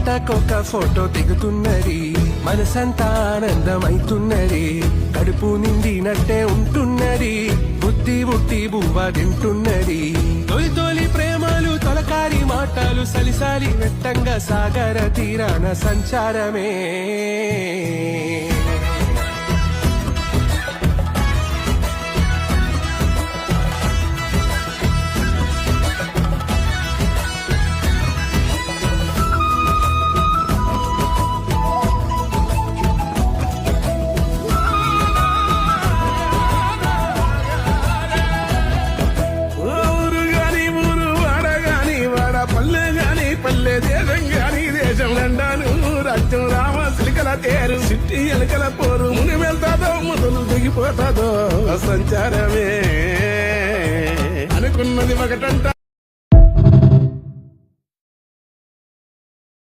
జంటకొక photo దిగుతున్నది, మనసంతా ఆనందమైతున్నది, కడుపు నిండినట్టే ఉంటున్నది, బుద్ధి బుద్ధి బువ్వ తింటున్నది. తొలి తొలి ప్రేమలు తొలకారి మాటలు సలిసాలి వెట్టంగా సాగర తీరాన సంచారమే. పల్లె దేశం గాని దేశం నండాను రాజ్యం రామ సిలికల తేరు సిట్టి ఎలకల పోరు ముని వెళ్తాదో మొదలు దిగిపోతాదో సంచారమే అనుకున్నది ఒకటంట.